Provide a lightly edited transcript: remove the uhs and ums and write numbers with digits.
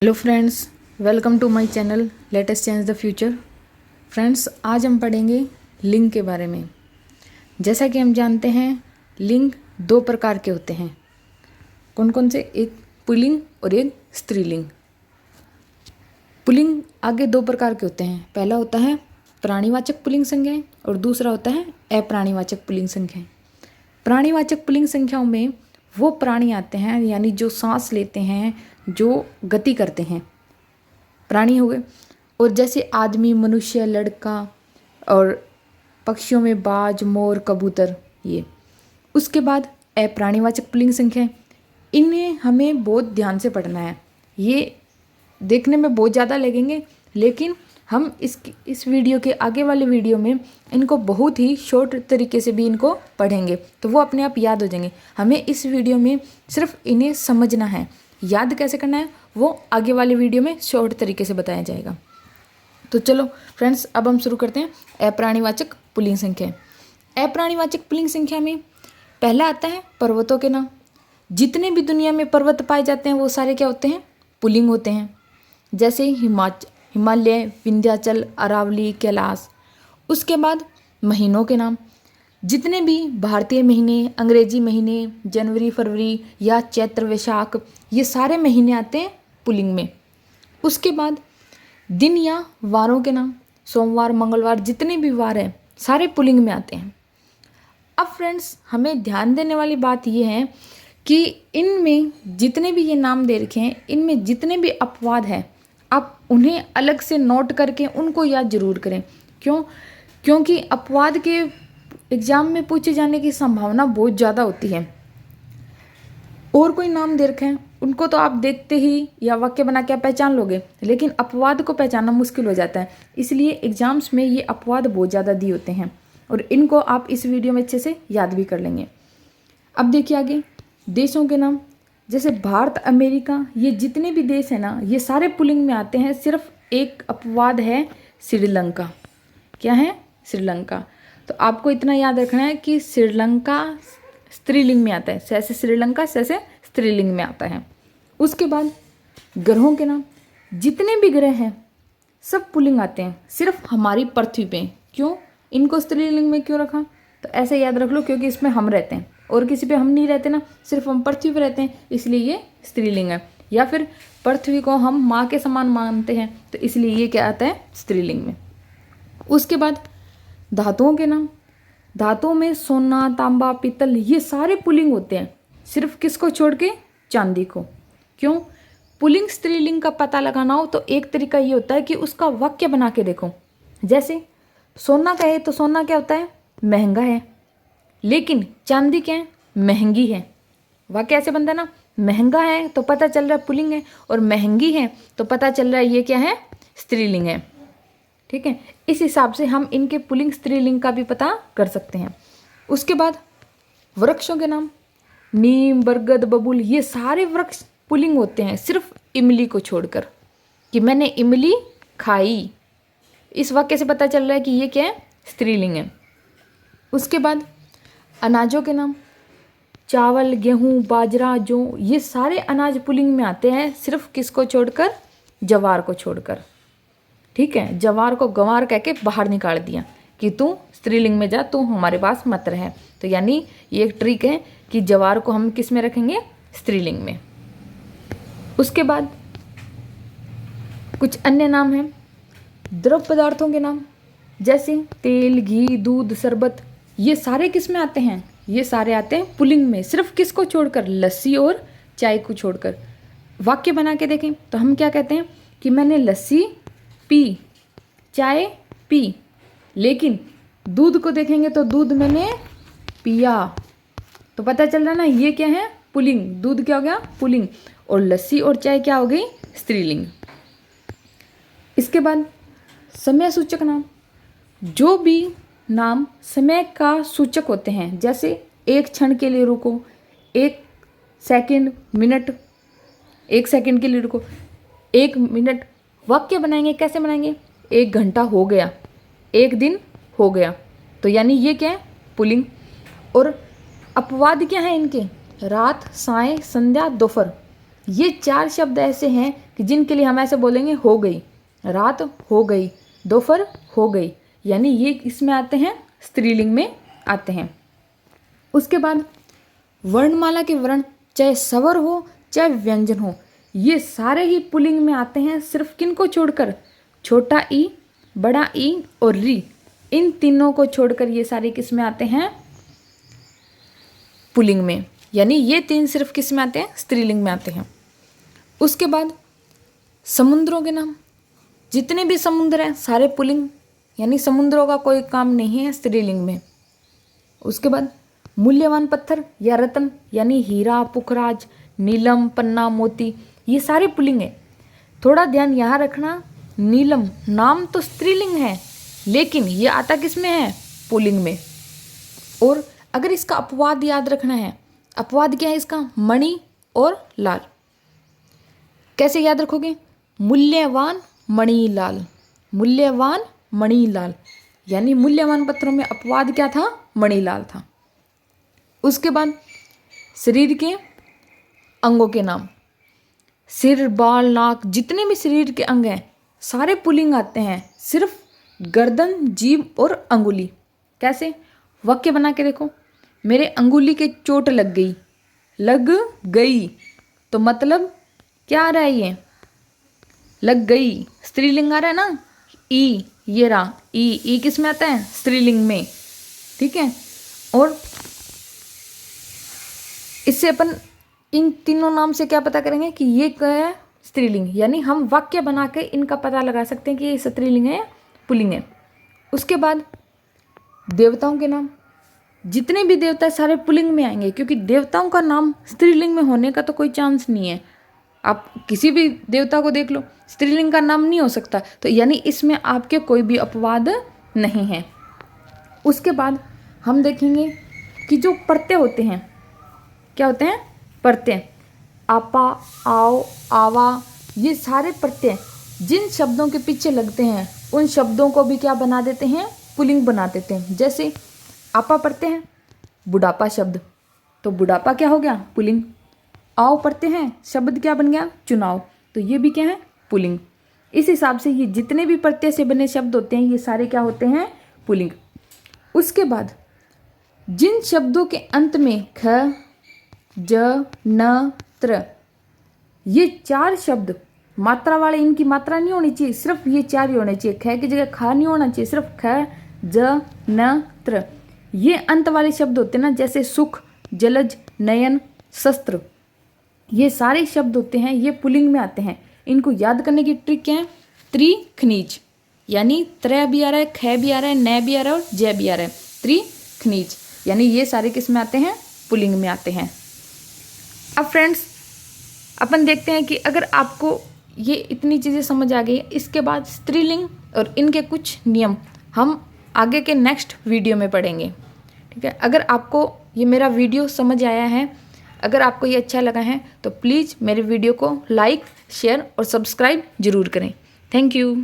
Hello friends, welcome to my channel latest change the future. Friends, आज हम पढ़ेंगे लिंग के बारे में। जैसा कि हम जानते हैं, लिंग दो प्रकार के होते हैं। कौन कौन से? एक पुल्लिंग और एक स्त्रीलिंग। पुल्लिंग आगे दो प्रकार के होते हैं। पहला होता है प्राणीवाचक पुल्लिंग संज्ञाएं और दूसरा होता है अप्राणीवाचक पुल्लिंग संख्याएं। प्राणीवाचक पुल्लिंग संख्याओं में वो प्राणी आते हैं, यानी जो सांस लेते हैं, जो गति करते हैं, प्राणी हो गए। और जैसे आदमी, मनुष्य, लड़का, और पक्षियों में बाज, मोर, कबूतर, ये। उसके बाद अप्राणीवाचक पुल्लिंग संख्या, इन्हें हमें बहुत ध्यान से पढ़ना है। ये देखने में बहुत ज़्यादा लगेंगे, लेकिन हम इस वीडियो के आगे वाले वीडियो में इनको बहुत ही शॉर्ट तरीके से भी इनको पढ़ेंगे, तो वो अपने आप याद हो जाएंगे। हमें इस वीडियो में सिर्फ इन्हें समझना है, याद कैसे करना है वो आगे वाले वीडियो में शॉर्ट तरीके से बताया जाएगा। तो चलो फ्रेंड्स, अब हम शुरू करते हैं अप्राणीवाचक पुल्लिंग संख्या। अप्राणीवाचक पुल्लिंग संख्या में पहला आता है पर्वतों के नाम। जितने भी दुनिया में पर्वत पाए जाते हैं वो सारे क्या होते हैं? पुल्लिंग होते हैं। जैसे हिमालय, विंध्याचल, अरावली, कैलाश। उसके बाद महीनों के नाम। जितने भी भारतीय महीने, अंग्रेजी महीने, जनवरी, फरवरी या चैत्र, वैशाख, ये सारे महीने आते हैं पुल्लिंग में। उसके बाद दिन या वारों के नाम। सोमवार, मंगलवार, जितने भी वार हैं सारे पुल्लिंग में आते हैं। अब फ्रेंड्स, हमें ध्यान देने वाली बात यह है कि इनमें जितने भी ये नाम दे रखे हैं, इनमें जितने भी अपवाद हैं, आप उन्हें अलग से नोट करके उनको याद जरूर करें। क्योंकि अपवाद के एग्जाम में पूछे जाने की संभावना बहुत ज़्यादा होती है। और कोई नाम दे रखे हैं, उनको तो आप देखते ही या वाक्य बना के आप पहचान लोगे, लेकिन अपवाद को पहचानना मुश्किल हो जाता है। इसलिए एग्जाम्स में ये अपवाद बहुत ज़्यादा दिए होते हैं, और इनको आप इस वीडियो में अच्छे से याद भी कर लेंगे। अब देखिए आगे देशों के नाम। जैसे भारत, अमेरिका, ये जितने भी देश हैं ना, ये सारे पुल्लिंग में आते हैं। सिर्फ एक अपवाद है, श्रीलंका। क्या है? श्रीलंका। तो आपको इतना याद रखना है कि श्रीलंका स्त्रीलिंग में आता है। जैसे श्रीलंका जैसे स्त्रीलिंग में आता है। उसके बाद ग्रहों के नाम। जितने भी ग्रह हैं सब पुल्लिंग आते हैं, सिर्फ हमारी पृथ्वी पे। क्यों इनको स्त्रीलिंग में क्यों रखा? तो ऐसे याद रख लो, क्योंकि इसमें हम रहते हैं और किसी पे हम नहीं रहते ना, सिर्फ हम पृथ्वी पे रहते हैं, इसलिए ये स्त्रीलिंग है। या फिर पृथ्वी को हम माँ के समान मानते हैं, तो इसलिए ये क्या आता है? स्त्रीलिंग में। उसके बाद धातुओं के नाम। धातुओं में सोना, तांबा, पीतल, ये सारे पुल्लिंग होते हैं, सिर्फ किसको छोड़ के? चांदी को। क्यों? पुल्लिंग स्त्रीलिंग का पता लगाना हो तो एक तरीका ये होता है कि उसका वाक्य बना के देखो। जैसे सोना का है तो सोना क्या होता है? महंगा है। लेकिन चांदी क्या है? महंगी है। वाक्य ऐसे बनता है ना, महंगा है तो पता चल रहा है पुल्लिंग है, और महंगी है तो पता चल रहा है ये क्या है? स्त्रीलिंग है। ठीक है, इस हिसाब से हम इनके पुल्लिंग स्त्रीलिंग का भी पता कर सकते हैं। उसके बाद वृक्षों के नाम। नीम, बरगद, बबूल, ये सारे वृक्ष पुल्लिंग होते हैं, सिर्फ इमली को छोड़कर, कि मैंने इमली खाई। इस वाक्य से पता चल रहा है कि ये क्या है? स्त्रीलिंग है। उसके बाद अनाजों के नाम। चावल, गेहूं, बाजरा, जौ, ये सारे अनाज पुल्लिंग में आते हैं, सिर्फ किसको छोड़कर? जवार को छोड़कर। ठीक है, जवार को गंवार कह के बाहर निकाल दिया कि तू स्त्रीलिंग में जा, तू हमारे पास मत रहे। तो यानी ये एक ट्रिक है कि जवार को हम किस में रखेंगे? स्त्रीलिंग में। उसके बाद कुछ अन्य नाम हैं द्रव पदार्थों के नाम। जैसे तेल, घी, दूध, शरबत, ये सारे किस में आते हैं? ये सारे आते हैं पुल्लिंग में, सिर्फ किसको छोड़कर? लस्सी और चाय को छोड़कर। वाक्य बना के देखें तो हम क्या कहते हैं कि मैंने लस्सी पी, चाय पी। लेकिन दूध को देखेंगे तो दूध मैंने पिया। तो पता चल रहा ना, ये क्या है? पुल्लिंग। दूध क्या हो गया? पुल्लिंग। और लस्सी और चाय क्या हो गई? स्त्रीलिंग। इसके बाद समय सूचक नाम। जो भी नाम समय का सूचक होते हैं, जैसे एक क्षण के लिए रुको, एक सेकंड, मिनट, एक सेकंड के लिए रुको, एक मिनट। वाक्य बनाएंगे, कैसे बनाएंगे? एक घंटा हो गया, एक दिन हो गया, तो यानी ये क्या है? पुल्लिंग। और अपवाद क्या है इनके? रात, साय, संध्या, दोपहर। ये 4 शब्द ऐसे हैं कि जिनके लिए हम ऐसे बोलेंगे हो गई, रात हो गई, दोपहर हो गई, यानी ये इसमें आते हैं, स्त्रीलिंग में आते हैं। उसके बाद वर्णमाला के वर्ण चाहे स्वर हो चाहे व्यंजन हो, ये सारे ही पुल्लिंग में आते हैं, सिर्फ किन को छोड़कर, छोटा ई, बड़ा ई और री, इन तीनों को छोड़कर ये सारे किस में आते हैं, पुल्लिंग में। यानी ये 3 सिर्फ किस में आते हैं, स्त्रीलिंग में आते हैं। उसके बाद समुद्रों के नाम, जितने भी समुद्र हैं सारे पुल्लिंग, यानी समुद्रों का कोई काम नहीं है स्त्रीलिंग में। उसके बाद मूल्यवान पत्थर या रत्न, यानी हीरा, पुखराज, नीलम, पन्ना, मोती, ये सारे पुल्लिंग है। थोड़ा ध्यान यहाँ रखना, नीलम नाम तो स्त्रीलिंग है लेकिन ये आता किस में है, पुल्लिंग में। और अगर इसका अपवाद याद रखना है, अपवाद क्या है इसका, मणि और लाल। कैसे याद रखोगे, मूल्यवान मणिलाल, मूल्यवान मणिलाल, यानी मूल्यवान पत्थरों में अपवाद क्या था, मणिलाल था। उसके बाद शरीर के अंगों के नाम, सिर, बाल, नाक, जितने भी शरीर के अंग हैं सारे पुल्लिंग आते हैं, सिर्फ गर्दन, जीभ और अंगुली। कैसे, वाक्य बना के देखो, मेरे अंगुली के चोट लग गई, लग गई, तो मतलब क्या आ रहा है, ये लग गई, स्त्रीलिंग आ रहा है ना, ई, ये रहा ई किस में आता है, स्त्रीलिंग में, ठीक है। और इससे अपन इन तीनों नाम से क्या पता करेंगे कि ये क्या है, स्त्रीलिंग, यानी हम वाक्य बना के इनका पता लगा सकते हैं कि ये स्त्रीलिंग है या पुल्लिंग है। उसके बाद देवताओं के नाम, जितने भी देवता सारे पुल्लिंग में आएंगे, क्योंकि देवताओं का नाम स्त्रीलिंग में होने का तो कोई चांस नहीं है। आप किसी भी देवता को देख लो, स्त्रीलिंग का नाम नहीं हो सकता, तो यानी इसमें आपके कोई भी अपवाद नहीं है। उसके बाद हम देखेंगे कि जो प्रत्यय होते हैं, क्या होते हैं, प्रत्यय, आपा, आओ, आवा, ये सारे प्रत्यय जिन शब्दों के पीछे लगते हैं उन शब्दों को भी क्या बना देते हैं, पुल्लिंग बना देते हैं। जैसे आपा प्रत्यय हैं, बुढ़ापा शब्द, तो बुढ़ापा क्या हो गया, पुल्लिंग। आओ प्रत्यय हैं, शब्द क्या बन गया, चुनाव, तो ये भी क्या है, पुल्लिंग। इस हिसाब से ये जितने भी प्रत्यय से बने शब्द होते हैं ये सारे क्या होते हैं, पुल्लिंग। उसके बाद जिन शब्दों के अंत में ख, ज, न, त्र, ये 4 शब्द मात्रा वाले, इनकी मात्रा नहीं होनी चाहिए, सिर्फ ये 4 ही होने चाहिए। ख की जगह खा नहीं होना चाहिए, सिर्फ ख, ज, न, त्र। ये अंत वाले शब्द होते हैं ना, जैसे सुख, जलज, नयन, शस्त्र, ये सारे शब्द होते हैं, ये पुल्लिंग में आते हैं। इनको याद करने की ट्रिक क्या है, त्रि, खनिज, यानी त्र भी आ रहा है, ख भी आ रहा है, न भी आ रहा है और ज भी आ रहा है, त्रि, खनिज, यानी ये सारे किस में आते हैं, पुल्लिंग में आते हैं। अब फ्रेंड्स अपन देखते हैं कि अगर आपको ये इतनी चीज़ें समझ आ गई, इसके बाद स्त्रीलिंग और इनके कुछ नियम हम आगे के नेक्स्ट वीडियो में पढ़ेंगे, ठीक है। अगर आपको ये मेरा वीडियो समझ आया है, अगर आपको ये अच्छा लगा है तो प्लीज़ मेरे वीडियो को लाइक, शेयर और सब्सक्राइब ज़रूर करें। Thank you.